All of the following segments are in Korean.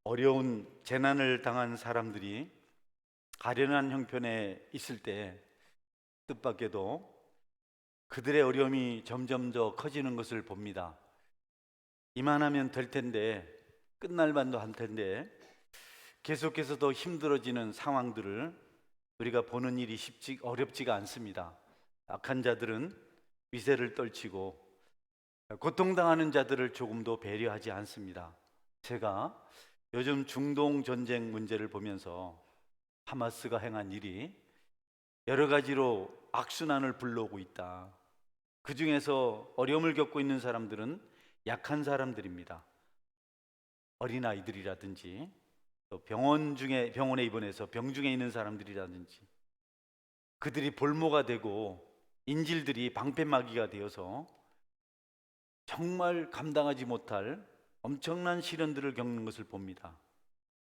어려운 재난을 당한 사람들이 가련한 형편에 있을 때 뜻밖에도 그들의 어려움이 점점 더 커지는 것을 봅니다. 이만하면 될 텐데, 끝날 만도 한 텐데 계속해서 더 힘들어지는 상황들을 우리가 보는 일이 어렵지가 않습니다. 악한 자들은 위세를 떨치고 고통당하는 자들을 조금도 배려하지 않습니다. 제가 요즘 중동 전쟁 문제를 보면서 하마스가 행한 일이 여러 가지로 악순환을 불러오고 있다. 그 중에서 어려움을 겪고 있는 사람들은 약한 사람들입니다. 어린아이들이라든지 또 병원에 입원해서 병중에 있는 사람들이라든지 그들이 볼모가 되고 인질들이 방패막이가 되어서 정말 감당하지 못할 엄청난 시련들을 겪는 것을 봅니다.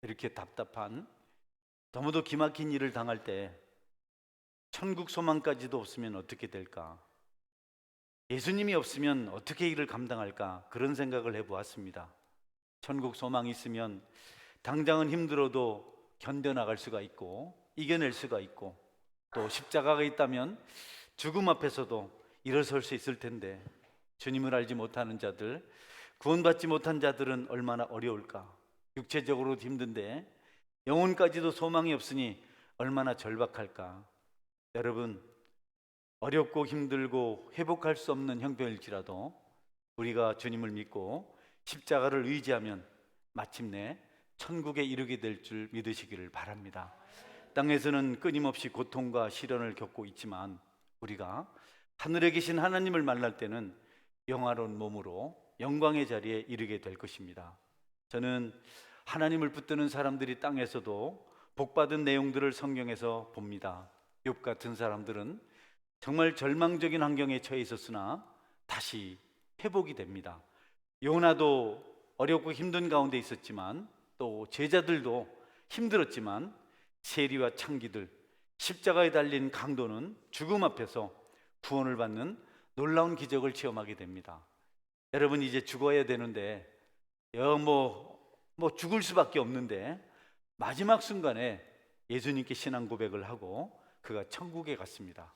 이렇게 답답한 너무도 기막힌 일을 당할 때 천국 소망까지도 없으면 어떻게 될까? 예수님이 없으면 어떻게 일을 감당할까? 그런 생각을 해보았습니다. 천국 소망이 있으면 당장은 힘들어도 견뎌나갈 수가 있고 이겨낼 수가 있고 또 십자가가 있다면 죽음 앞에서도 일어설 수 있을 텐데 주님을 알지 못하는 자들, 구원받지 못한 자들은 얼마나 어려울까? 육체적으로도 힘든데 영혼까지도 소망이 없으니 얼마나 절박할까? 여러분, 어렵고 힘들고 회복할 수 없는 형편일지라도 우리가 주님을 믿고 십자가를 의지하면 마침내 천국에 이르게 될 줄 믿으시기를 바랍니다. 땅에서는 끊임없이 고통과 시련을 겪고 있지만 우리가 하늘에 계신 하나님을 만날 때는 영화로운 몸으로 영광의 자리에 이르게 될 것입니다. 저는 하나님을 붙드는 사람들이 땅에서도 복받은 내용들을 성경에서 봅니다. 욥 같은 사람들은 정말 절망적인 환경에 처해 있었으나 다시 회복이 됩니다. 요나도 어렵고 힘든 가운데 있었지만 또 제자들도 힘들었지만 세리와 창기들, 십자가에 달린 강도는 죽음 앞에서 구원을 받는 놀라운 기적을 체험하게 됩니다. 여러분, 이제 죽어야 되는데 죽을 수밖에 없는데 마지막 순간에 예수님께 신앙 고백을 하고 그가 천국에 갔습니다.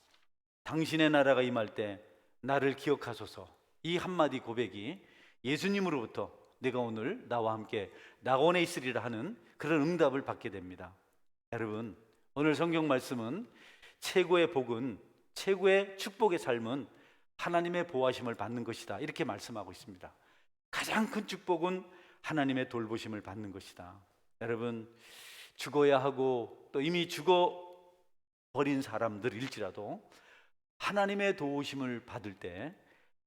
당신의 나라가 임할 때 나를 기억하소서. 이 한마디 고백이 예수님으로부터 내가 오늘 나와 함께 낙원에 있으리라 하는 그런 응답을 받게 됩니다. 여러분, 오늘 성경 말씀은 최고의 복은, 최고의 축복의 삶은 하나님의 보호하심을 받는 것이다, 이렇게 말씀하고 있습니다. 가장 큰 축복은 하나님의 돌보심을 받는 것이다. 여러분, 죽어야 하고 또 이미 죽어버린 사람들일지라도 하나님의 도우심을 받을 때,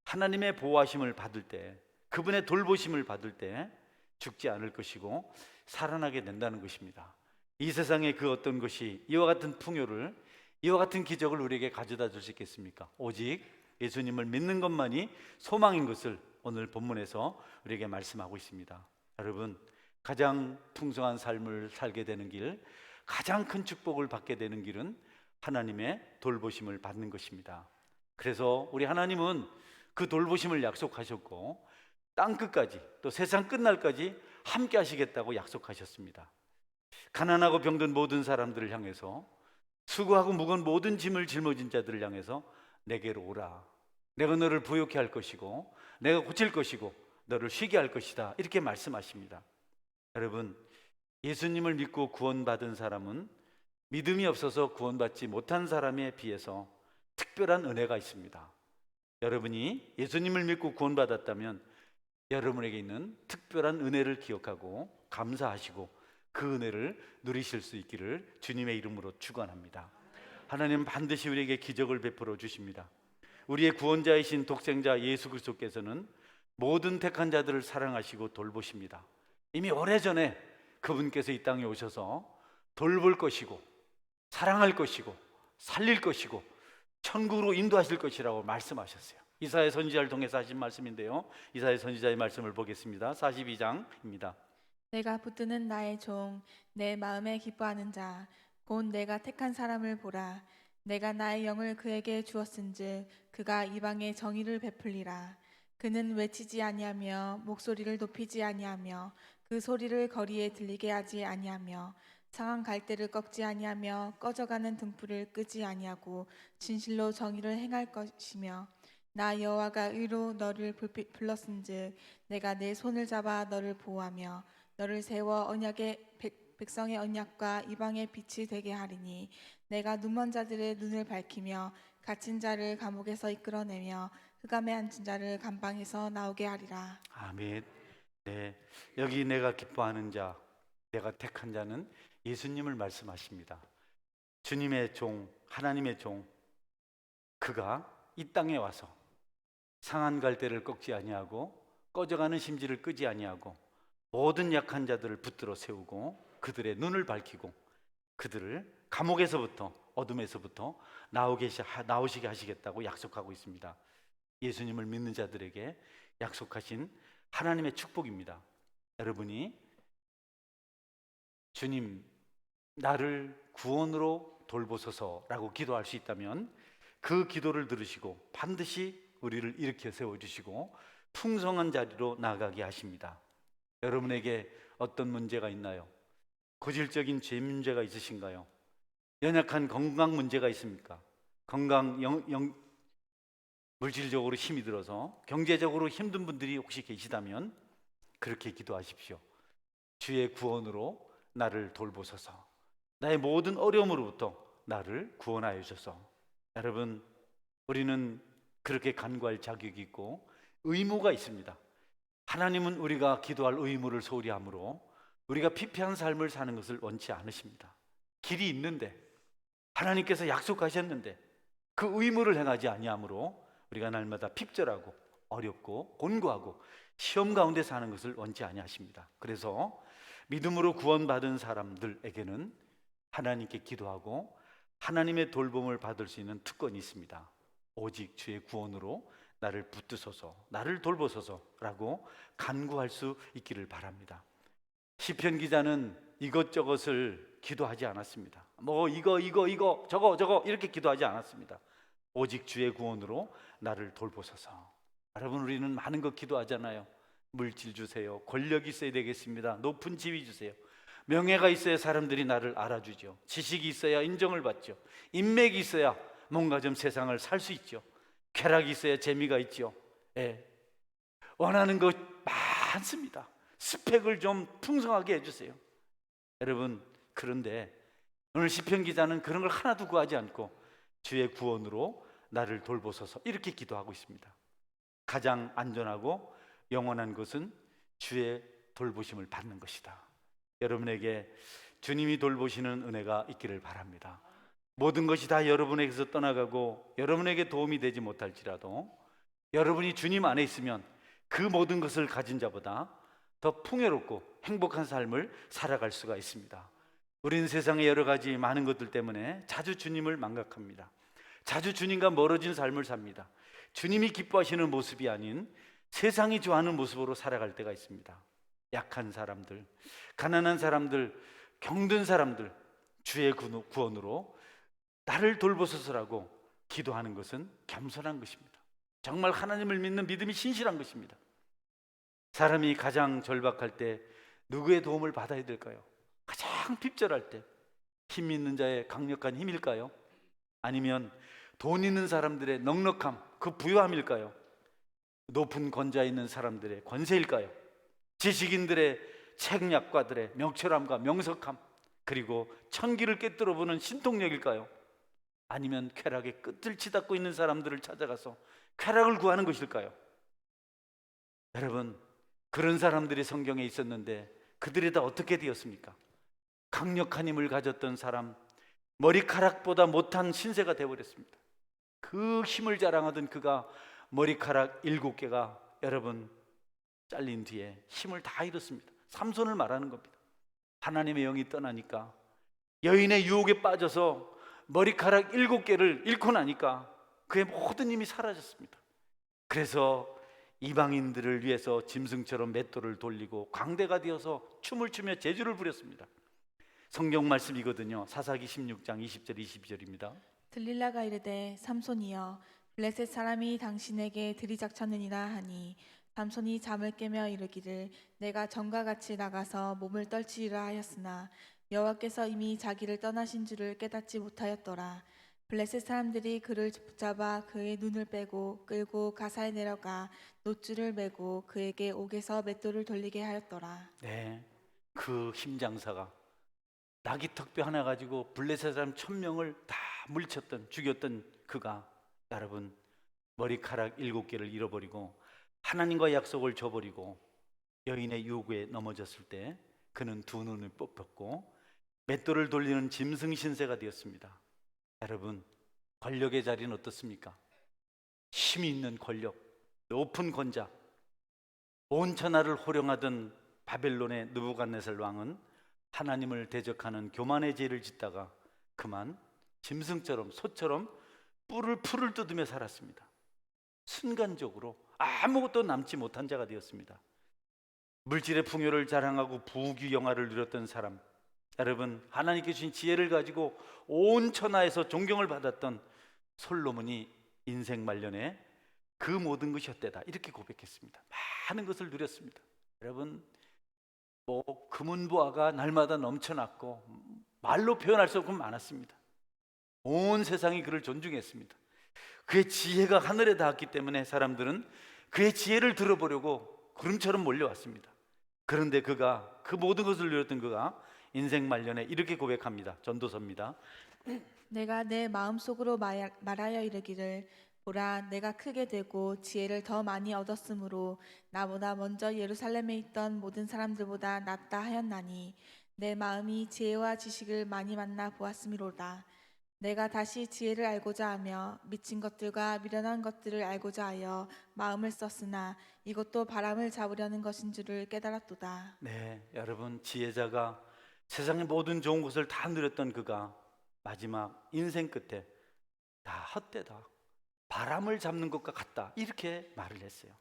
하나님의 보호하심을 받을 때, 그분의 돌보심을 받을 때 죽지 않을 것이고 살아나게 된다는 것입니다. 이 세상에 그 어떤 것이 이와 같은 풍요를, 이와 같은 기적을 우리에게 가져다 줄 수 있겠습니까? 오직 예수님을 믿는 것만이 소망인 것을 오늘 본문에서 우리에게 말씀하고 있습니다. 여러분, 가장 풍성한 삶을 살게 되는 길, 가장 큰 축복을 받게 되는 길은 하나님의 돌보심을 받는 것입니다. 그래서 우리 하나님은 그 돌보심을 약속하셨고 땅 끝까지, 또 세상 끝날까지 함께 하시겠다고 약속하셨습니다. 가난하고 병든 모든 사람들을 향해서, 수고하고 무거운 모든 짐을 짊어진 자들을 향해서 내게로 오라. 내가 너를 부욕해 할 것이고 내가 고칠 것이고 너를 쉬게 할 것이다, 이렇게 말씀하십니다. 여러분, 예수님을 믿고 구원받은 사람은 믿음이 없어서 구원받지 못한 사람에 비해서 특별한 은혜가 있습니다. 여러분이 예수님을 믿고 구원받았다면 여러분에게 있는 특별한 은혜를 기억하고 감사하시고 그 은혜를 누리실 수 있기를 주님의 이름으로 축원합니다. 하나님은 반드시 우리에게 기적을 베풀어 주십니다. 우리의 구원자이신 독생자 예수 그리스도께서는 모든 택한 자들을 사랑하시고 돌보십니다. 이미 오래전에 그분께서 이 땅에 오셔서 돌볼 것이고 사랑할 것이고 살릴 것이고 천국으로 인도하실 것이라고 말씀하셨어요. 이사야 선지자를 통해서 하신 말씀인데요, 이사야 선지자의 말씀을 보겠습니다. 42장입니다. 내가 붙드는 나의 종, 내 마음에 기뻐하는 자, 곧 내가 택한 사람을 보라. 내가 나의 영을 그에게 주었은즉 그가 이방에 정의를 베풀리라. 그는 외치지 아니하며 목소리를 높이지 아니하며 그 소리를 거리에 들리게 하지 아니하며 상한 갈대를 꺾지 아니하며 꺼져가는 등불을 끄지 아니하고 진실로 정의를 행할 것이며 나 여호와가 의로 너를 불렀은즉 내가 내 손을 잡아 너를 보호하며 너를 세워 언약의 백성의 언약과 이방의 빛이 되게 하리니 내가 눈먼 자들의 눈을 밝히며 갇힌 자를 감옥에서 이끌어내며 흑암에 앉은 자를 감방에서 나오게 하리라. 아멘. 네, 여기 내가 기뻐하는 자, 내가 택한 자는 예수님을 말씀하십니다. 주님의 종, 하나님의 종, 그가 이 땅에 와서 상한 갈대를 꺾지 아니하고 꺼져가는 심지를 끄지 아니하고 모든 약한 자들을 붙들어 세우고 그들의 눈을 밝히고 그들을 감옥에서부터 어둠에서부터 나오시게 하시겠다고 약속하고 있습니다. 예수님을 믿는 자들에게 약속하신 하나님의 축복입니다. 여러분이 주님 나를 구원으로 돌보소서라고 기도할 수 있다면 그 기도를 들으시고 반드시 우리를 일으켜 세워주시고 풍성한 자리로 나가게 하십니다. 여러분에게 어떤 문제가 있나요? 고질적인 죄 문제가 있으신가요? 연약한 건강 문제가 있습니까? 물질적으로 힘이 들어서 경제적으로 힘든 분들이 혹시 계시다면 그렇게 기도하십시오. 주의 구원으로 나를 돌보소서. 나의 모든 어려움으로부터 나를 구원하여 주소서. 여러분, 우리는 그렇게 간구할 자격이 있고 의무가 있습니다. 하나님은 우리가 기도할 의무를 소홀히 하므로 우리가 피폐한 삶을 사는 것을 원치 않으십니다. 길이 있는데 하나님께서 약속하셨는데 그 의무를 행하지 아니하므로 우리가 날마다 핍절하고 어렵고 곤고하고 시험 가운데 사는 것을 원치 아니하십니다. 그래서 믿음으로 구원받은 사람들에게는 하나님께 기도하고 하나님의 돌봄을 받을 수 있는 특권이 있습니다. 오직 주의 구원으로 나를 붙드소서, 나를 돌보소서라고 간구할 수 있기를 바랍니다. 시편 기자는 이것저것을 기도하지 않았습니다. 이거 저거 이렇게 기도하지 않았습니다. 오직 주의 구원으로 나를 돌보소서. 여러분, 우리는 많은 것 기도하잖아요. 물질 주세요. 권력이 있어야 되겠습니다. 높은 지위 주세요. 명예가 있어야 사람들이 나를 알아주죠. 지식이 있어야 인정을 받죠. 인맥이 있어야 뭔가 좀 세상을 살 수 있죠. 쾌락이 있어야 재미가 있죠. 예. 원하는 것 많습니다. 스펙을 좀 풍성하게 해주세요. 여러분, 그런데 오늘 시편 기자는 그런 걸 하나도 구하지 않고 주의 구원으로 나를 돌보소서 이렇게 기도하고 있습니다. 가장 안전하고 영원한 것은 주의 돌보심을 받는 것이다. 여러분에게 주님이 돌보시는 은혜가 있기를 바랍니다. 모든 것이 다 여러분에게서 떠나가고 여러분에게 도움이 되지 못할지라도 여러분이 주님 안에 있으면 그 모든 것을 가진 자보다 더 풍요롭고 행복한 삶을 살아갈 수가 있습니다. 우리는 세상의 여러 가지 많은 것들 때문에 자주 주님을 망각합니다. 자주 주님과 멀어진 삶을 삽니다. 주님이 기뻐하시는 모습이 아닌 세상이 좋아하는 모습으로 살아갈 때가 있습니다. 약한 사람들, 가난한 사람들, 병든 사람들 주의 구원으로 나를 돌보소서라고 기도하는 것은 겸손한 것입니다. 정말 하나님을 믿는 믿음이 신실한 것입니다. 사람이 가장 절박할 때 누구의 도움을 받아야 될까요? 가장 핍절할 때 힘 있는 자의 강력한 힘일까요? 아니면 돈 있는 사람들의 넉넉함, 그 부유함일까요? 높은 권좌에 있는 사람들의 권세일까요? 지식인들의 책략가들의 명철함과 명석함, 그리고 천기를 꿰뚫어 보는 신통력일까요? 아니면 쾌락의 끝을 치닫고 있는 사람들을 찾아가서 쾌락을 구하는 것일까요? 여러분, 그런 사람들이 성경에 있었는데 그들이 다 어떻게 되었습니까? 강력한 힘을 가졌던 사람, 머리카락보다 못한 신세가 되어버렸습니다. 그 힘을 자랑하던 그가 머리카락 7개가 여러분 잘린 뒤에 힘을 다 잃었습니다. 삼손을 말하는 겁니다. 하나님의 영이 떠나니까, 여인의 유혹에 빠져서 머리카락 7개를 잃고 나니까 그의 모든 힘이 사라졌습니다. 그래서 이방인들을 위해서 짐승처럼 맷돌을 돌리고 광대가 되어서 춤을 추며 제주를 부렸습니다. 성경 말씀이거든요. 사사기 16장 20절 22절입니다. 들릴라가 이르되 삼손이여 블레셋 사람이 당신에게 들이작쳤느니라 하니 삼손이 잠을 깨며 이르기를 내가 전과 같이 나가서 몸을 떨치리라 하였으나 여호와께서 이미 자기를 떠나신 줄을 깨닫지 못하였더라. 블레셋 사람들이 그를 붙잡아 그의 눈을 빼고 끌고 가사에 내려가 노줄을 메고 그에게 옥에서 맷돌을 돌리게 하였더라. 네, 그 힘장사가 나귀 턱뼈 하나 가지고 블레셋 사람 1,000명을 다 물리쳤던, 죽였던 그가 여러분 머리카락 7개를 잃어버리고 하나님과 약속을 저버리고 여인의 요구에 넘어졌을 때 그는 두 눈을 뽑혔고 맷돌을 돌리는 짐승 신세가 되었습니다. 여러분, 권력의 자리는 어떻습니까? 힘이 있는 권력, 높은 권자, 온 천하를 호령하던 바벨론의 느부갓네살 왕은 하나님을 대적하는 교만의 죄를 짓다가 그만 짐승처럼, 소처럼 풀을 뜯으며 살았습니다. 순간적으로 아무것도 남지 못한 자가 되었습니다. 물질의 풍요를 자랑하고 부귀영화를 누렸던 사람, 여러분, 하나님께 주신 지혜를 가지고 온 천하에서 존경을 받았던 솔로몬이 인생 말년에 그 모든 것이 헛되다 이렇게 고백했습니다. 많은 것을 누렸습니다. 여러분, 금은보화가 날마다 넘쳐났고 말로 표현할 수 없고 많았습니다. 온 세상이 그를 존중했습니다. 그의 지혜가 하늘에 닿았기 때문에 사람들은 그의 지혜를 들어보려고 구름처럼 몰려왔습니다. 그런데 그가 그 모든 것을 누렸던 그가 인생 말년에 이렇게 고백합니다. 전도서입니다. 내가 내 마음속으로 말하여 이르기를 보라 내가 크게 되고 지혜를 더 많이 얻었으므로 나보다 먼저 예루살렘에 있던 모든 사람들보다 낫다 하였나니 내 마음이 지혜와 지식을 많이 만나 보았음이로다. 내가 다시 지혜를 알고자 하며 미친 것들과 미련한 것들을 알고자 하여 마음을 썼으나 이것도 바람을 잡으려는 것인 줄을 깨달았도다. 네, 여러분, 지혜자가 세상의 모든 좋은 것을 다 누렸던 그가 마지막 인생 끝에 다 헛되다, 바람을 잡는 것과 같다 이렇게 말을 했어요.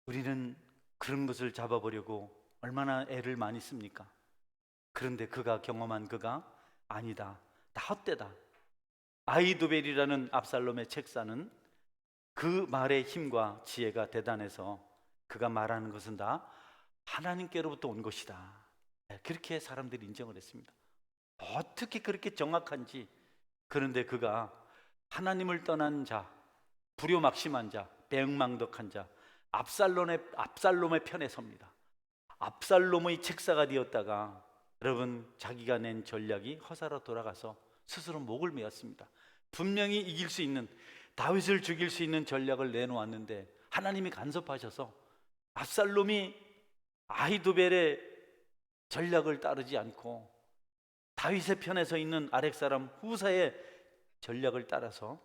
우리는 그런 것을 잡아보려고 얼마나 애를 많이 씁니까? 그런데 그가 경험한 그가 아니다, 다 헛되다. 아히도벨이라는 압살롬의 책사는 그 말의 힘과 지혜가 대단해서 그가 말하는 것은 다 하나님께로부터 온 것이다, 그렇게 사람들이 인정을 했습니다. 어떻게 그렇게 정확한지. 그런데 그가 하나님을 떠난 자, 불효막심한 자, 배은망덕한 자, 압살롬의 편에 섭니다. 압살롬의 책사가 되었다가 여러분 자기가 낸 전략이 허사로 돌아가서 스스로 목을 메었습니다. 분명히 이길 수 있는, 다윗을 죽일 수 있는 전략을 내놓았는데 하나님이 간섭하셔서 압살롬이 아히도벨의 전략을 따르지 않고 다윗의 편에 서 있는 아렉 사람 후사의 전략을 따라서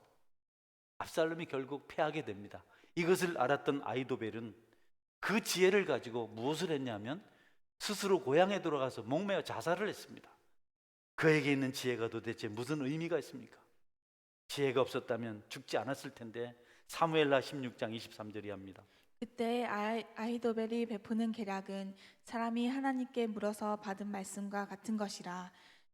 압살롬이 결국 패하게 됩니다. 이것을 알았던 아히도벨은 그 지혜를 가지고 무엇을 했냐면 스스로 고향에 들어가서 목매어 자살을 했습니다. 그에게 있는 지혜가 도대체 무슨 의미가 있습니까? 지혜가 없었다면 죽지 않았을 텐데 사무엘하 16장 23절이 합니다. 그때 아히도벨이 베푸는 계략은 사람이 하나님께 물어서 받은 말씀과 같은 것이라.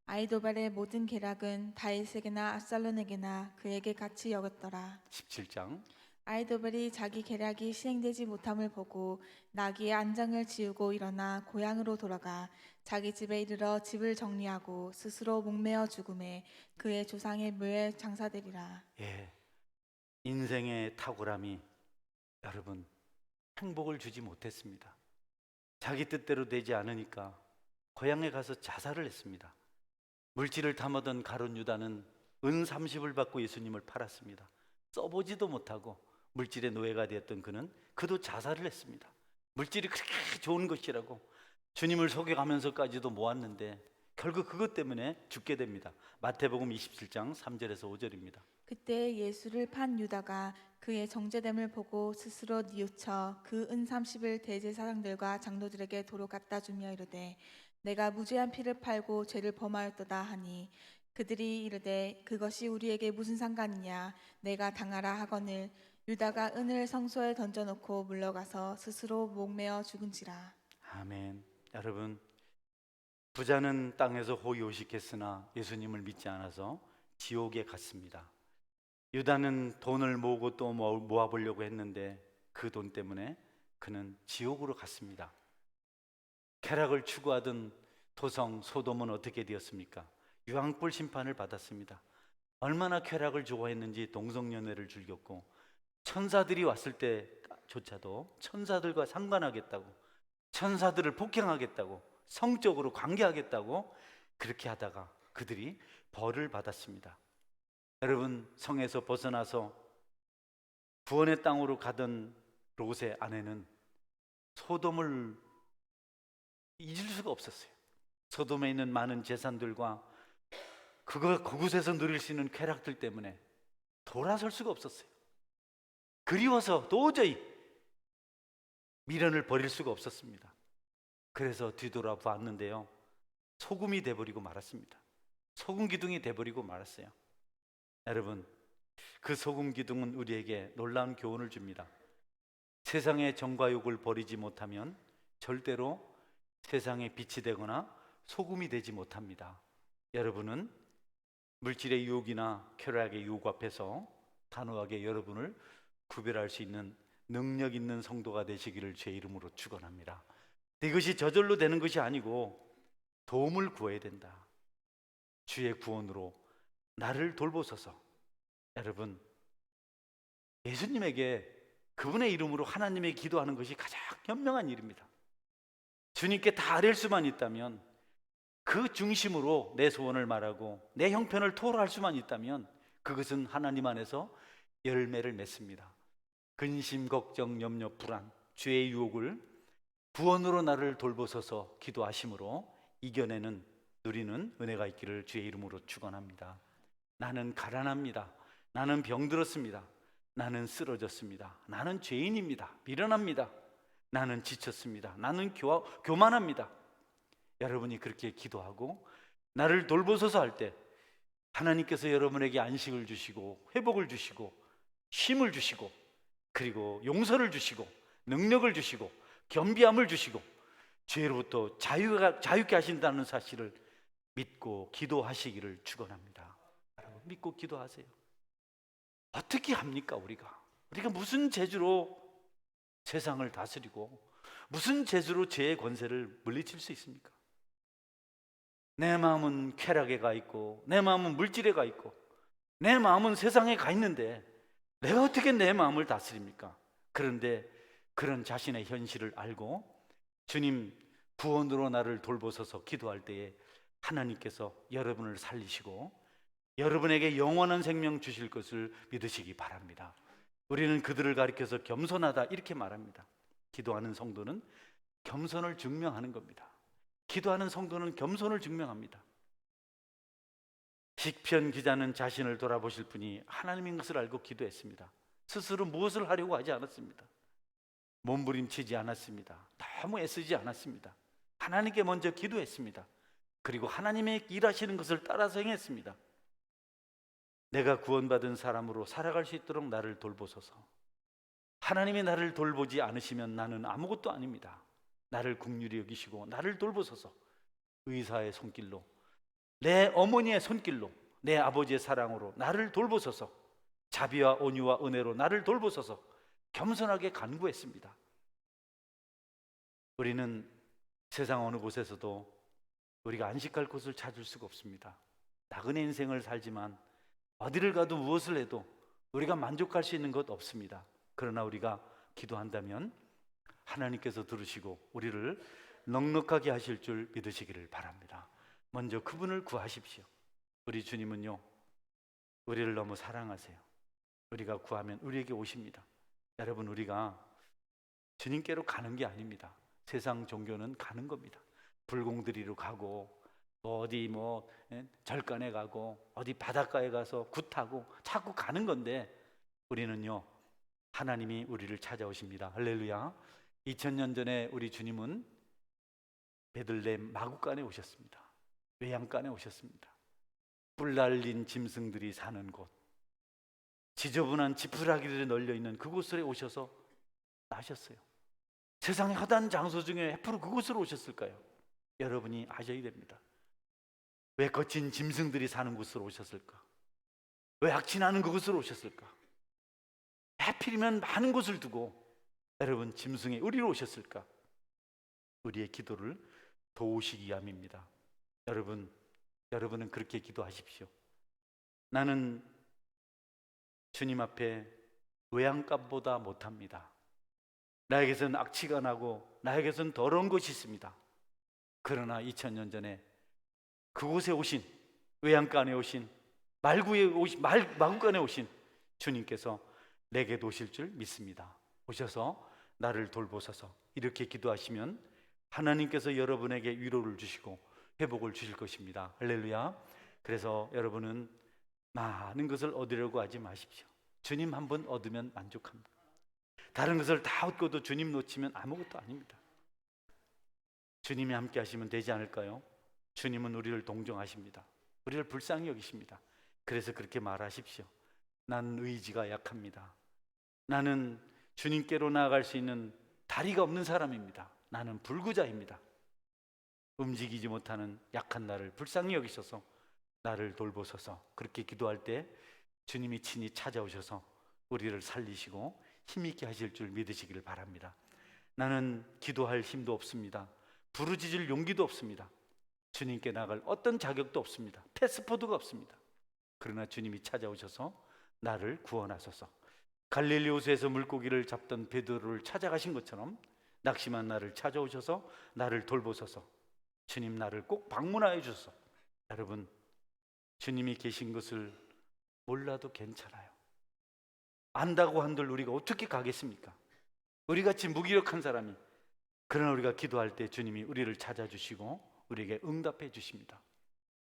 아히도벨의 모든 계략은 다윗에게나 압살롬에게나 그에게 같이 여겼더라. 17장. 아히도벨이 자기 계략이 시행되지 못함을 보고 나귀의 안장을 지우고 일어나 고향으로 돌아가 자기 집에 이르러 집을 정리하고 스스로 목매어 죽음에 그의 조상의 묘에 장사되리라. 예, 인생의 탁월함이 여러분 행복을 주지 못했습니다. 자기 뜻대로 되지 않으니까 고향에 가서 자살을 했습니다. 물질을 탐하던 가룟 유다는 은 30을 받고 예수님을 팔았습니다. 써보지도 못하고 물질의 노예가 되었던 그는 그도 자살을 했습니다. 물질이 그렇게 좋은 것이라고 주님을 속여가면서까지도 모았는데 결국 그것 때문에 죽게 됩니다. 마태복음 27장 3절에서 5절입니다. 그때 예수를 판 유다가 그의 정죄됨을 보고 스스로 뉘우쳐 그 은 30을 대제사장들과 장로들에게 도로 갖다 주며 이르되 내가 무죄한 피를 팔고 죄를 범하였도다 하니 그들이 이르되 그것이 우리에게 무슨 상관이냐 내가 당하라 하거늘 유다가 은을 성소에 던져놓고 물러가서 스스로 목매어 죽은지라. 아멘. 여러분, 부자는 땅에서 호의호식했으나 예수님을 믿지 않아서 지옥에 갔습니다. 유다는 돈을 모으고 또 모아보려고 했는데 그 돈 때문에 그는 지옥으로 갔습니다. 쾌락을 추구하던 토성 소돔은 어떻게 되었습니까? 유황불 심판을 받았습니다. 얼마나 쾌락을 좋아했는지 동성연애를 즐겼고, 천사들이 왔을 때조차도 천사들과 상관하겠다고, 천사들을 폭행하겠다고, 성적으로 관계하겠다고 그렇게 하다가 그들이 벌을 받았습니다. 여러분, 성에서 벗어나서 구원의 땅으로 가던 롯의 아내는 소돔을 잊을 수가 없었어요. 소돔에 있는 많은 재산들과 그곳에서 누릴 수 있는 쾌락들 때문에 돌아설 수가 없었어요. 그리워서 도저히 미련을 버릴 수가 없었습니다. 그래서 뒤돌아봤는데요, 소금이 돼버리고 말았습니다. 소금 기둥이 돼버리고 말았어요. 여러분, 그 소금 기둥은 우리에게 놀라운 교훈을 줍니다. 세상의 정과 욕을 버리지 못하면 절대로 세상에 빛이 되거나 소금이 되지 못합니다. 여러분은 물질의 유혹이나 쾌락의 유혹 앞에서 단호하게 여러분을 구별할 수 있는 능력 있는 성도가 되시기를 주의 이름으로 축원합니다. 이것이 저절로 되는 것이 아니고 도움을 구해야 된다. 주의 구원으로 나를 돌보소서. 여러분, 예수님에게 그분의 이름으로 하나님의 기도하는 것이 가장 현명한 일입니다. 주님께 다 아뢰일 수만 있다면, 그 중심으로 내 소원을 말하고 내 형편을 토로할 수만 있다면 그것은 하나님 안에서 열매를 맺습니다. 근심, 걱정, 염려, 불안, 죄의 유혹을 구원으로 나를 돌보소서 기도하심으로 이겨내는, 누리는 은혜가 있기를 주의 이름으로 축원합니다. 나는 가난합니다. 나는 병들었습니다. 나는 쓰러졌습니다. 나는 죄인입니다. 미련합니다. 나는 지쳤습니다. 나는 교만합니다. 여러분이 그렇게 기도하고 나를 돌보소서 할 때 하나님께서 여러분에게 안식을 주시고 회복을 주시고 쉼을 주시고, 그리고 용서를 주시고 능력을 주시고 겸비함을 주시고 죄로부터 자유케 하신다는 사실을 믿고 기도하시기를 축원합니다. 여러분, 믿고 기도하세요. 어떻게 합니까? 우리가 무슨 재주로 세상을 다스리고 무슨 재주로 죄의 권세를 물리칠 수 있습니까? 내 마음은 쾌락에 가 있고 내 마음은 물질에 가 있고 내 마음은 세상에 가 있는데 내가 어떻게 내 마음을 다스립니까? 그런데 그런 자신의 현실을 알고 주님 구원으로 나를 돌보소서 기도할 때에 하나님께서 여러분을 살리시고 여러분에게 영원한 생명 주실 것을 믿으시기 바랍니다. 우리는 그들을 가리켜서 겸손하다 이렇게 말합니다. 기도하는 성도는 겸손을 증명하는 겁니다. 기도하는 성도는 겸손을 증명합니다. 시편 기자는 자신을 돌아보실 분이 하나님인 것을 알고 기도했습니다. 스스로 무엇을 하려고 하지 않았습니다. 몸부림치지 않았습니다. 너무 애쓰지 않았습니다. 하나님께 먼저 기도했습니다. 그리고 하나님의 일하시는 것을 따라서 행했습니다. 내가 구원받은 사람으로 살아갈 수 있도록 나를 돌보소서. 하나님이 나를 돌보지 않으시면 나는 아무것도 아닙니다. 나를 긍휼히 여기시고 나를 돌보소서. 의사의 손길로, 내 어머니의 손길로, 내 아버지의 사랑으로 나를 돌보소서. 자비와 온유와 은혜로 나를 돌보소서. 겸손하게 간구했습니다. 우리는 세상 어느 곳에서도 우리가 안식할 곳을 찾을 수가 없습니다. 나그네 인생을 살지만 어디를 가도 무엇을 해도 우리가 만족할 수 있는 것 없습니다. 그러나 우리가 기도한다면 하나님께서 들으시고 우리를 넉넉하게 하실 줄 믿으시기를 바랍니다. 먼저 그분을 구하십시오. 우리 주님은요, 우리를 너무 사랑하세요. 우리가 구하면 우리에게 오십니다. 여러분, 우리가 주님께로 가는 게 아닙니다. 세상 종교는 가는 겁니다. 불공들이로 가고 어디 절간에 가고 어디 바닷가에 가서 굿하고 자꾸 가는 건데, 우리는요 하나님이 우리를 찾아오십니다. 할렐루야. 2000년 전에 우리 주님은 베들레헴 마구간에 오셨습니다. 외양간에 오셨습니다. 뿔 날린 짐승들이 사는 곳, 지저분한 지푸라기들이 널려있는 그곳에 오셔서 나셨어요. 세상의 허다한 장소 중에 해프로 그곳으로 오셨을까요? 여러분이 아셔야 됩니다. 왜 거친 짐승들이 사는 곳으로 오셨을까? 왜 악취나는 그곳으로 오셨을까? 하필이면 많은 곳을 두고 여러분 짐승의 우리로 오셨을까? 우리의 기도를 도우시기 위함입니다. 여러분은 그렇게 기도하십시오. 나는 주님 앞에 외양간보다 못합니다. 나에게서는 악취가 나고 나에게서는 더러운 것이 있습니다. 그러나 2000년 전에 그곳에 오신, 외양간에 오신, 마구간에 오신 주님께서 내게 오실 줄 믿습니다. 오셔서 나를 돌보소서. 이렇게 기도하시면 하나님께서 여러분에게 위로를 주시고 회복을 주실 것입니다. 할렐루야. 그래서 여러분은 많은 것을 얻으려고 하지 마십시오. 주님 한 번 얻으면 만족합니다. 다른 것을 다 얻고도 주님 놓치면 아무것도 아닙니다. 주님이 함께 하시면 되지 않을까요? 주님은 우리를 동정하십니다. 우리를 불쌍히 여기십니다. 그래서 그렇게 말하십시오. 나는 의지가 약합니다. 나는 주님께로 나아갈 수 있는 다리가 없는 사람입니다. 나는 불구자입니다. 움직이지 못하는 약한 나를 불쌍히 여기셔서 나를 돌보소서. 그렇게 기도할 때 주님이 친히 찾아오셔서 우리를 살리시고 힘있게 하실 줄 믿으시기를 바랍니다. 나는 기도할 힘도 없습니다. 부르짖을 용기도 없습니다. 주님께 나갈 어떤 자격도 없습니다. 패스포드가 없습니다. 그러나 주님이 찾아오셔서 나를 구원하소서. 갈릴리 호수에서 물고기를 잡던 베드로를 찾아가신 것처럼 낙심한 나를 찾아오셔서 나를 돌보소서. 주님 나를 꼭 방문하여 주소서. 여러분, 주님이 계신 것을 몰라도 괜찮아요. 안다고 한들 우리가 어떻게 가겠습니까? 우리같이 무기력한 사람이. 그러나 우리가 기도할 때 주님이 우리를 찾아주시고 우리에게 응답해 주십니다.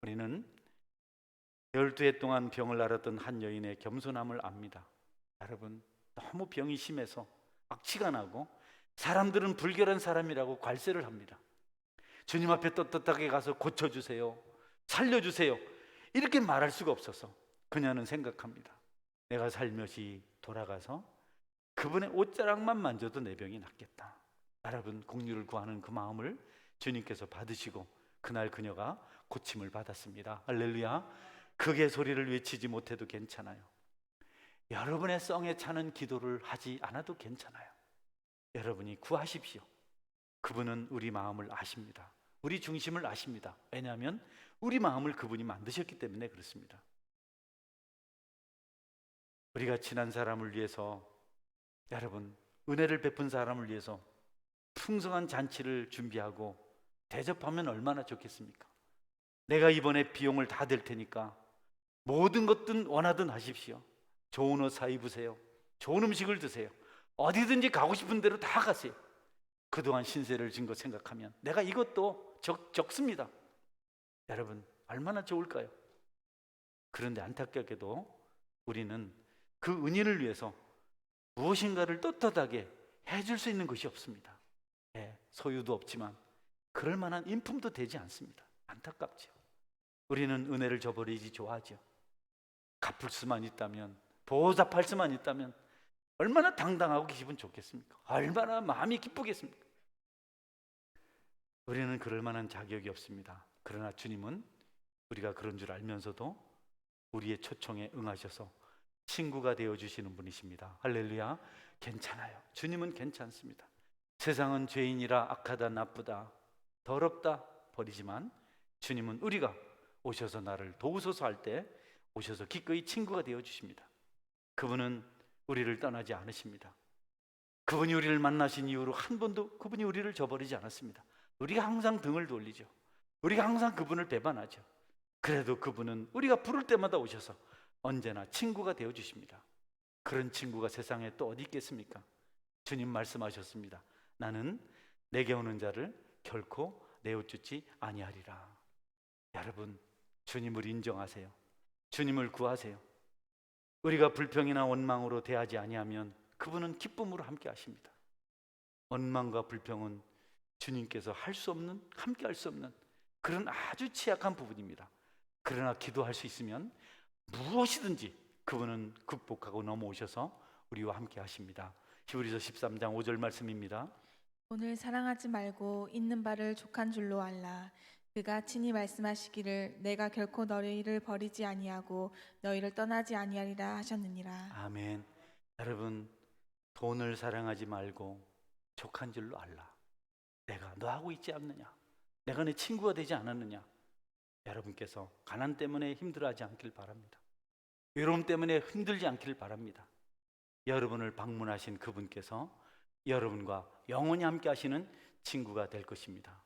우리는 12해 동안 병을 앓았던 한 여인의 겸손함을 압니다. 여러분, 너무 병이 심해서 악취가 나고 사람들은 불결한 사람이라고 괄세를 합니다. 주님 앞에 떳떳하게 가서 고쳐주세요, 살려주세요, 이렇게 말할 수가 없어서 그녀는 생각합니다. 내가 살며시 돌아가서 그분의 옷자락만 만져도 내 병이 낫겠다. 여러분, 긍휼을 구하는 그 마음을 주님께서 받으시고 그날 그녀가 고침을 받았습니다. 할렐루야. 크게 소리를 외치지 못해도 괜찮아요. 여러분의 성에 차는 기도를 하지 않아도 괜찮아요. 여러분이 구하십시오. 그분은 우리 마음을 아십니다. 우리 중심을 아십니다. 왜냐하면 우리 마음을 그분이 만드셨기 때문에 그렇습니다. 우리가 친한 사람을 위해서, 여러분, 은혜를 베푼 사람을 위해서 풍성한 잔치를 준비하고 대접하면 얼마나 좋겠습니까? 내가 이번에 비용을 다 댈 테니까 모든 것든 원하든 하십시오. 좋은 옷 사 입으세요. 좋은 음식을 드세요. 어디든지 가고 싶은 대로 다 가세요. 그동안 신세를 진 거 생각하면 내가 이것도 적습니다. 여러분, 얼마나 좋을까요? 그런데 안타깝게도 우리는 그 은인을 위해서 무엇인가를 떳떳하게 해줄 수 있는 것이 없습니다. 소유도 없지만 그럴 만한 인품도 되지 않습니다. 안타깝죠. 우리는 은혜를 저버리지 좋아하죠. 갚을 수만 있다면, 보답할 수만 있다면 얼마나 당당하고 기분 좋겠습니까? 얼마나 마음이 기쁘겠습니까? 우리는 그럴 만한 자격이 없습니다. 그러나 주님은 우리가 그런 줄 알면서도 우리의 초청에 응하셔서 친구가 되어주시는 분이십니다. 할렐루야. 괜찮아요. 주님은 괜찮습니다. 세상은 죄인이라 악하다, 나쁘다, 더럽다 버리지만 주님은 우리가 오셔서 나를 도우소서 할 때 오셔서 기꺼이 친구가 되어주십니다. 그분은 우리를 떠나지 않으십니다. 그분이 우리를 만나신 이후로 한 번도 그분이 우리를 저버리지 않았습니다. 우리가 항상 등을 돌리죠. 우리가 항상 그분을 배반하죠. 그래도 그분은 우리가 부를 때마다 오셔서 언제나 친구가 되어주십니다. 그런 친구가 세상에 또 어디 있겠습니까? 주님 말씀하셨습니다. 나는 내게 오는 자를 결코 내어주지 아니하리라. 여러분, 주님을 인정하세요. 주님을 구하세요. 우리가 불평이나 원망으로 대하지 아니하면 그분은 기쁨으로 함께 하십니다. 원망과 불평은 주님께서 할 수 없는, 함께 할 수 없는 그런 아주 취약한 부분입니다. 그러나 기도할 수 있으면 무엇이든지 그분은 극복하고 넘어오셔서 우리와 함께 하십니다. 히브리서 13장 5절 말씀입니다. 오늘 사랑하지 말고 있는 바를 족한 줄로 알라. 그가 친히 말씀하시기를 내가 결코 너희를 버리지 아니하고 너희를 떠나지 아니하리라 하셨느니라. 아멘. 여러분, 돈을 사랑하지 말고 족한 줄로 알라. 내가 너하고 있지 않느냐? 내가 내 친구가 되지 않았느냐? 여러분께서 가난 때문에 힘들어하지 않길 바랍니다. 외로움 때문에 힘들지 않길 바랍니다. 여러분을 방문하신 그분께서 여러분과 영원히 함께 하시는 친구가 될 것입니다.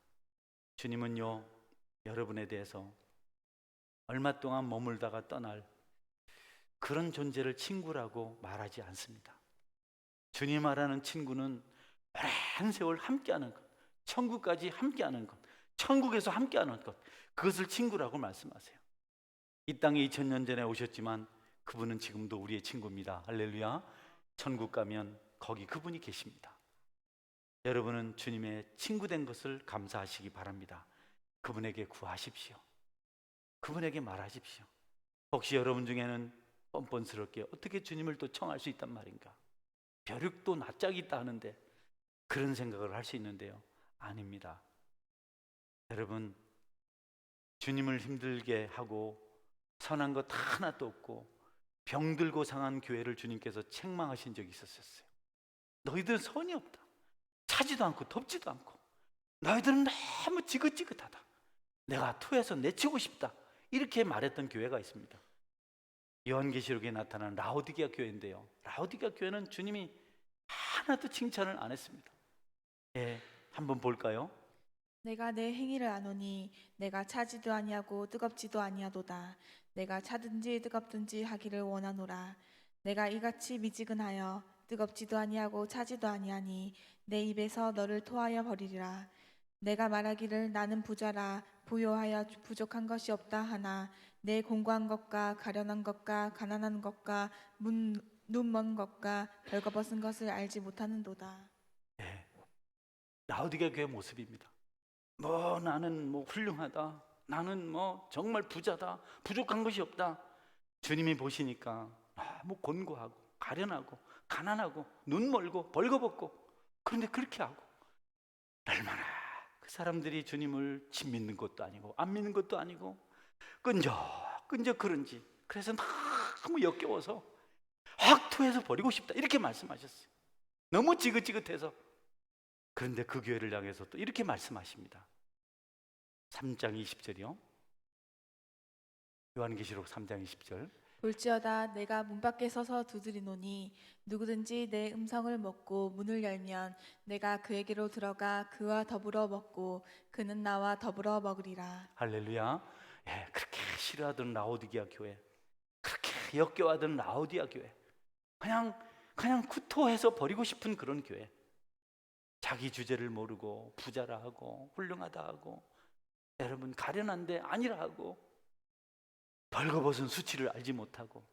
주님은요, 여러분에 대해서 얼마 동안 머물다가 떠날 그런 존재를 친구라고 말하지 않습니다. 주님 말하는 친구는 오랜 세월 함께하는 것, 천국까지 함께하는 것, 천국에서 함께하는 것, 그것을 친구라고 말씀하세요. 이 땅에 2000년 전에 오셨지만 그분은 지금도 우리의 친구입니다. 할렐루야. 천국 가면 거기 그분이 계십니다. 여러분은 주님의 친구 된 것을 감사하시기 바랍니다. 그분에게 구하십시오. 그분에게 말하십시오. 혹시 여러분 중에는 뻔뻔스럽게 어떻게 주님을 또 청할 수 있단 말인가? 벼룩도 낯짝이 있다 하는데 그런 생각을 할 수 있는데요, 아닙니다. 여러분, 주님을 힘들게 하고 선한 것 하나도 없고 병들고 상한 교회를 주님께서 책망하신 적이 있었어요. 너희들은 선이 없다. 차지도 않고 덥지도 않고 너희들은 너무 지긋지긋하다. 내가 토해서 내치고 싶다. 이렇게 말했던 교회가 있습니다. 요한계시록에 나타난 라오디게아 교회인데요, 라오디게아 교회는 주님이 하나도 칭찬을 안 했습니다. 예, 한번 볼까요? 내가 내 행위를 아노니 내가 차지도 아니하고 뜨겁지도 아니하도다. 내가 차든지 뜨겁든지 하기를 원하노라. 내가 이같이 미지근하여 뜨겁지도 아니하고 차지도 아니하니 내 입에서 너를 토하여 버리리라. 내가 말하기를 나는 부자라 부요하여 부족한 것이 없다 하나 내 공고한 것과 가련한 것과 가난한 것과 눈먼 것과 벌거벗은 것을 알지 못하는도다. 예, 라오디게아 교회 모습입니다. 나는 훌륭하다. 나는 정말 부자다. 부족한 것이 없다. 주님이 보시니까 너무 곤고하고 가련하고 가난하고 눈 멀고 벌거벗고, 그런데 그렇게 하고 얼마나 그 사람들이 주님을 진 믿는 것도 아니고 안 믿는 것도 아니고 끈적 그런지 그래서 너무 역겨워서 확 토해서 버리고 싶다 이렇게 말씀하셨어요. 너무 지긋지긋해서. 그런데 그 교회를 향해서 또 이렇게 말씀하십니다. 3장 20절이요. 요한계시록 3장 20절. 볼지어다 내가 문 밖에 서서 두드리노니 누구든지 내 음성을 먹고 문을 열면 내가 그에게로 들어가 그와 더불어 먹고 그는 나와 더불어 먹으리라. 할렐루야. 예, 그렇게 싫어하던 라오디게아 교회, 그렇게 역겨워하던 라오디아 교회, 그냥 구토해서 버리고 싶은 그런 교회, 자기 주제를 모르고 부자라 하고 훌륭하다 하고 여러분 가련한데 아니라 하고 벌거벗은 수치를 알지 못하고,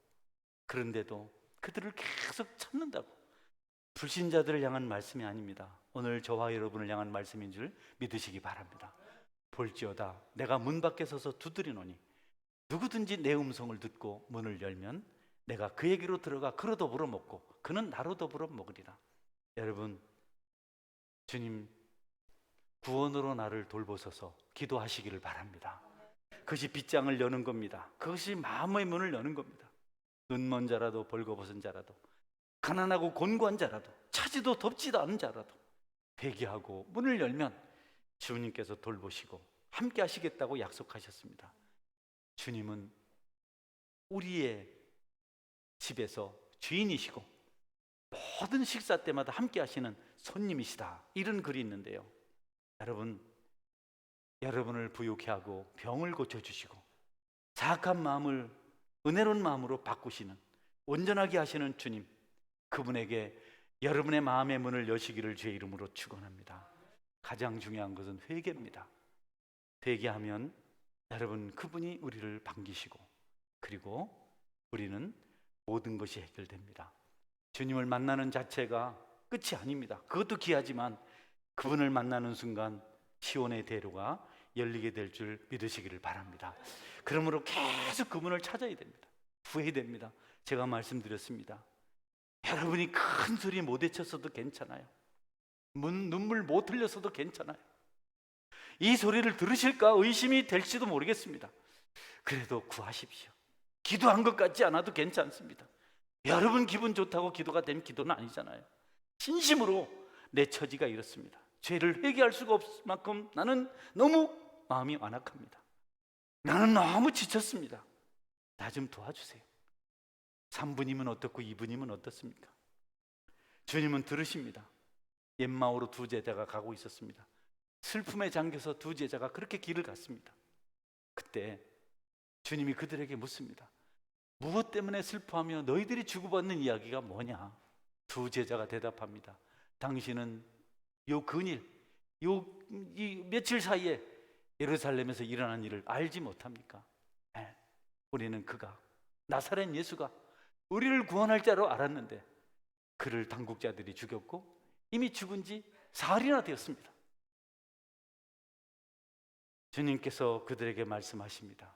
그런데도 그들을 계속 찾는다고. 불신자들을 향한 말씀이 아닙니다. 오늘 저와 여러분을 향한 말씀인 줄 믿으시기 바랍니다. 볼지어다 내가 문 밖에 서서 두드리노니 누구든지 내 음성을 듣고 문을 열면 내가 그에게로 들어가 그로 더불어 먹고 그는 나로 더불어 먹으리라. 여러분, 주님 구원으로 나를 돌보소서 기도하시기를 바랍니다. 그것이 빗장을 여는 겁니다. 그것이 마음의 문을 여는 겁니다. 눈먼 자라도 벌거벗은 자라도 가난하고 곤고한 자라도 차지도 덥지도 않은 자라도 회개하고 문을 열면 주님께서 돌보시고 함께 하시겠다고 약속하셨습니다. 주님은 우리의 집에서 주인이시고 모든 식사 때마다 함께 하시는 손님이시다, 이런 글이 있는데요, 여러분을 부유케 하고 병을 고쳐주시고 사악한 마음을 은혜로운 마음으로 바꾸시는, 온전하게 하시는 주님, 그분에게 여러분의 마음의 문을 여시기를 주의 이름으로 축원합니다. 가장 중요한 것은 회개입니다. 회개하면 여러분 그분이 우리를 반기시고 그리고 우리는 모든 것이 해결됩니다. 주님을 만나는 자체가 끝이 아닙니다. 그것도 귀하지만 그분을 만나는 순간 시온의 대로가 열리게 될 줄 믿으시기를 바랍니다. 그러므로 계속 그분을 찾아야 됩니다. 후회됩니다. 제가 말씀드렸습니다. 여러분이 큰 소리 못 외쳤어도 괜찮아요. 눈물 못 흘렸어도 괜찮아요. 이 소리를 들으실까 의심이 될지도 모르겠습니다. 그래도 구하십시오. 기도한 것 같지 않아도 괜찮습니다. 여러분 기분 좋다고 기도가 된 기도는 아니잖아요. 진심으로 내 처지가 이렇습니다. 죄를 회개할 수가 없을 만큼 나는 너무 마음이 완악합니다. 나는 너무 지쳤습니다. 나 좀 도와주세요. 3분이면 어떻고 2분이면 어떻습니까? 주님은 들으십니다. 엠마오로 두 제자가 가고 있었습니다. 슬픔에 잠겨서 두 제자가 그렇게 길을 갔습니다. 그때 주님이 그들에게 묻습니다. 무엇 때문에 슬퍼하며 너희들이 주고받는 이야기가 뭐냐? 두 제자가 대답합니다. 당신은 요 근일, 이 며칠 사이에 예루살렘에서 일어난 일을 알지 못합니까? 네, 우리는 그가 나사렛 예수가 우리를 구원할 자로 알았는데 그를 당국자들이 죽였고 이미 죽은 지 사흘이나 되었습니다. 주님께서 그들에게 말씀하십니다.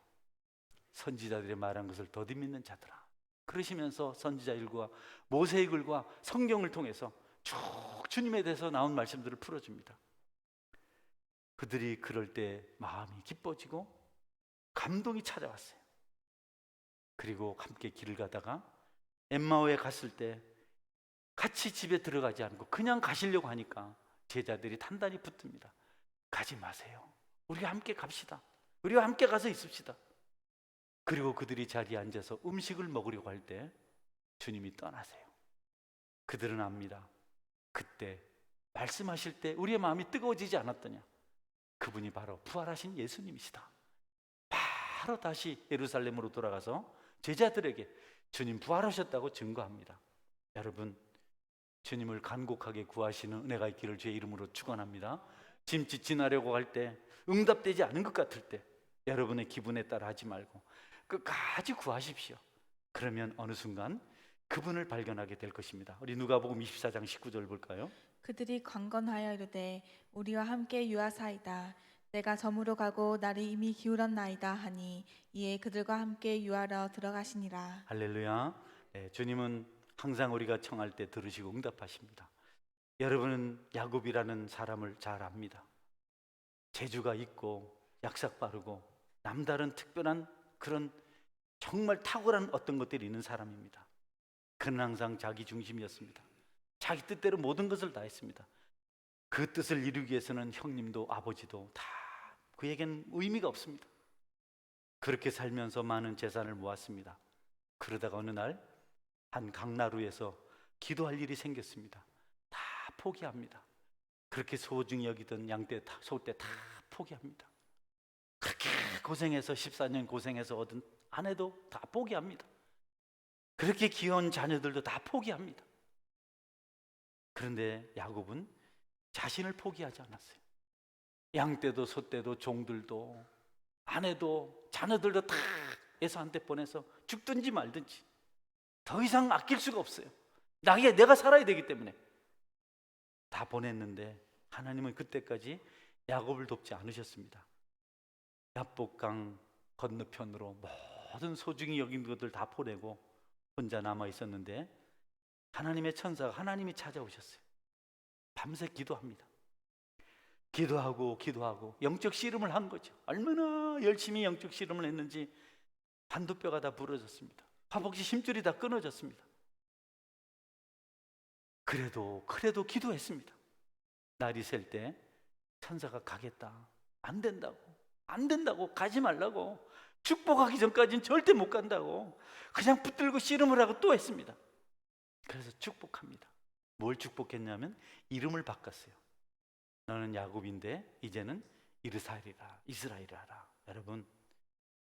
선지자들이 말한 것을 더디 믿는 자들아. 그러시면서 선지자 글과 모세의 글과 성경을 통해서 쭉 주님에 대해서 나온 말씀들을 풀어줍니다. 그들이 그럴 때 마음이 기뻐지고 감동이 찾아왔어요. 그리고 함께 길을 가다가 엠마오에 갔을 때 같이 집에 들어가지 않고 그냥 가시려고 하니까 제자들이 단단히 붙듭니다. 가지 마세요. 우리가 함께 갑시다. 우리가 함께 가서 있읍시다. 그리고 그들이 자리에 앉아서 음식을 먹으려고 할 때 주님이 떠나세요. 그들은 압니다. 그때 말씀하실 때 우리의 마음이 뜨거워지지 않았더냐? 그분이 바로 부활하신 예수님이시다. 바로 다시 예루살렘으로 돌아가서 제자들에게 주님 부활하셨다고 증거합니다. 여러분, 주님을 간곡하게 구하시는 은혜가 있기를 주의 이름으로 축원합니다. 짐짓 지나려고 할 때 응답되지 않은 것 같을 때 여러분의 기분에 따라 하지 말고 끝까지 구하십시오. 그러면 어느 순간 그분을 발견하게 될 것입니다. 우리 누가복음 24장 19절 볼까요? 그들이 강건하여 이르되 우리와 함께 유하사이다. 내가 저무로 가고 날이 이미 기울었나이다 하니 이에 그들과 함께 유하러 들어가시니라. 할렐루야. 네, 주님은 항상 우리가 청할 때 들으시고 응답하십니다. 여러분은 야곱이라는 사람을 잘 압니다. 재주가 있고 약삭 빠르고 남다른 특별한 그런 정말 탁월한 어떤 것들이 있는 사람입니다. 그는 항상 자기 중심이었습니다. 자기 뜻대로 모든 것을 다 했습니다. 그 뜻을 이루기 위해서는 형님도 아버지도 다 그에겐 의미가 없습니다. 그렇게 살면서 많은 재산을 모았습니다. 그러다가 어느 날 한 강나루에서 기도할 일이 생겼습니다. 다 포기합니다. 그렇게 소중히 여기던 양떼, 소떼 다 포기합니다. 그렇게 고생해서 14년 고생해서 얻은 아내도 다 포기합니다. 그렇게 귀여운 자녀들도 다 포기합니다. 그런데 야곱은 자신을 포기하지 않았어요. 양떼도 소떼도 종들도 아내도 자녀들도 다 에서한테 보내서 죽든지 말든지 더 이상 아낄 수가 없어요. 내가 살아야 되기 때문에 다 보냈는데 하나님은 그때까지 야곱을 돕지 않으셨습니다. 야복강 건너편으로 모든 소중히 여긴 것들 다 보내고 혼자 남아 있었는데 하나님의 천사가 하나님이 찾아오셨어요. 밤새 기도합니다. 기도하고 영적 씨름을 한 거죠. 얼마나 열심히 영적 씨름을 했는지 반도뼈가 다 부러졌습니다. 허벅지 힘줄이 다 끊어졌습니다. 그래도 기도했습니다. 날이 셀 때 천사가 가겠다. 안 된다고 가지 말라고, 축복하기 전까지는 절대 못 간다고 그냥 붙들고 씨름을 하고 또 했습니다. 그래서 축복합니다. 뭘 축복했냐면 이름을 바꿨어요. 너는 야곱인데 이제는 이스라엘이라. 여러분,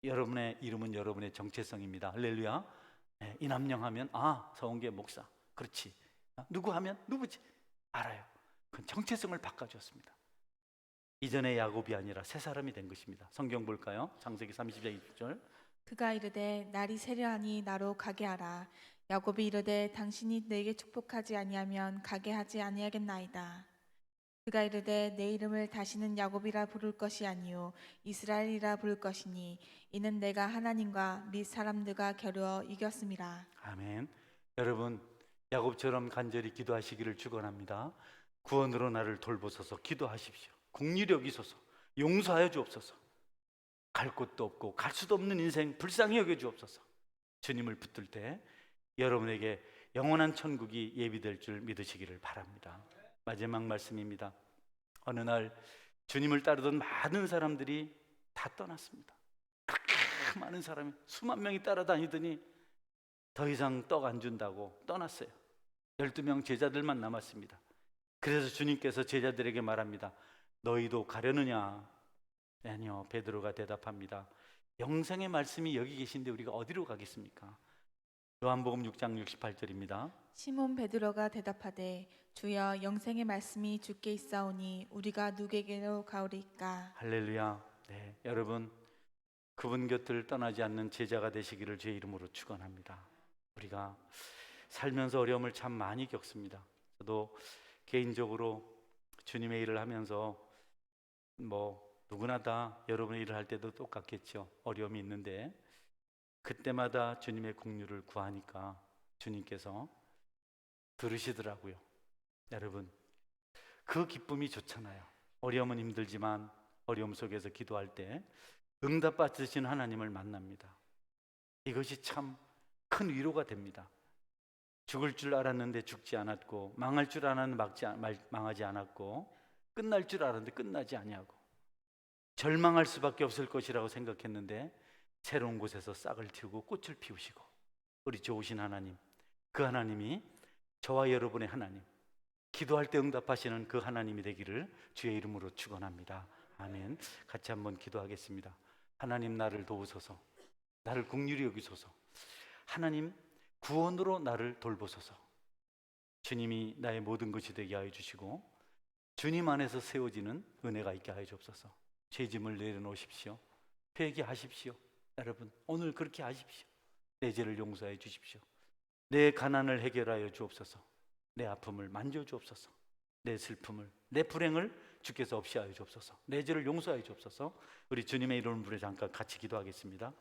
여러분의 이름은 여러분의 정체성입니다. 할렐루야. 네, 이남영 하면 서원계 목사. 그렇지. 누구 하면 누구지? 알아요. 그건 정체성을 바꿔주었습니다. 이전의 야곱이 아니라 새 사람이 된 것입니다. 성경 볼까요? 창세기 30장 20절. 그가 이르되 날이 새려하니 나로 가게 하라. 야곱이 이르되 당신이 내게 축복하지 아니하면 가게 하지 아니하겠나이다. 그가 이르되 내 이름을 다시는 야곱이라 부를 것이 아니요 이스라엘이라 부를 것이니 이는 내가 하나님과 및 사람들과 겨루어 이겼음이라. 아멘. 여러분, 야곱처럼 간절히 기도하시기를 축원합니다. 구원으로 나를 돌보소서. 기도하십시오. 긍휼히 여기소서. 용서하여 주옵소서. 갈 곳도 없고 갈 수도 없는 인생 불쌍히 여겨 주옵소서. 주님을 붙들 때 여러분에게 영원한 천국이 예비될 줄 믿으시기를 바랍니다. 마지막 말씀입니다. 어느 날 주님을 따르던 많은 사람들이 다 떠났습니다. 그렇게 많은 사람이 수만 명이 따라다니더니 더 이상 떡 안 준다고 떠났어요. 12명 제자들만 남았습니다. 그래서 주님께서 제자들에게 말합니다. 너희도 가려느냐? 아니요. 베드로가 대답합니다. 영생의 말씀이 여기 계신데 우리가 어디로 가겠습니까? 요한복음 6장 68절입니다. 시몬 베드로가 대답하되 주여 영생의 말씀이 주께 있사오니 우리가 누구에게로 가오리까? 할렐루야. 네, 여러분 그분 곁을 떠나지 않는 제자가 되시기를 주의 이름으로 축원합니다. 우리가 살면서 어려움을 참 많이 겪습니다. 저도 개인적으로 주님의 일을 하면서 누구나 다 여러분의 일을 할 때도 똑같겠죠. 어려움이 있는데 그때마다 주님의 긍휼을 구하니까 주님께서 들으시더라고요. 여러분 그 기쁨이 좋잖아요. 어려움은 힘들지만 어려움 속에서 기도할 때 응답 받으시는 하나님을 만납니다. 이것이 참 큰 위로가 됩니다. 죽을 줄 알았는데 죽지 않았고, 망할 줄 알았는데 망하지 않았고, 끝날 줄 알았는데 끝나지 아니하고, 절망할 수밖에 없을 것이라고 생각했는데 새로운 곳에서 싹을 틔우고 꽃을 피우시고, 우리 좋으신 하나님, 그 하나님이 저와 여러분의 하나님, 기도할 때 응답하시는 그 하나님이 되기를 주의 이름으로 축원합니다. 아멘. 같이 한번 기도하겠습니다. 하나님, 나를 도우소서. 나를 긍휼히 여기소서. 하나님, 구원으로 나를 돌보소서. 주님이 나의 모든 것이 되게 하여 주시고 주님 안에서 세워지는 은혜가 있게 하여 주옵소서. 죄짐을 내려놓으십시오. 회개하십시오. 여러분 오늘 그렇게 하십시오. 내 죄를 용서해 주십시오. 내 가난을 해결하여 주옵소서. 내 아픔을 만져 주옵소서. 내 슬픔을, 내 불행을 주께서 없이 하여 주옵소서. 내 죄를 용서하여 주옵소서. 우리 주님의 이름으로 잠깐 같이 기도하겠습니다.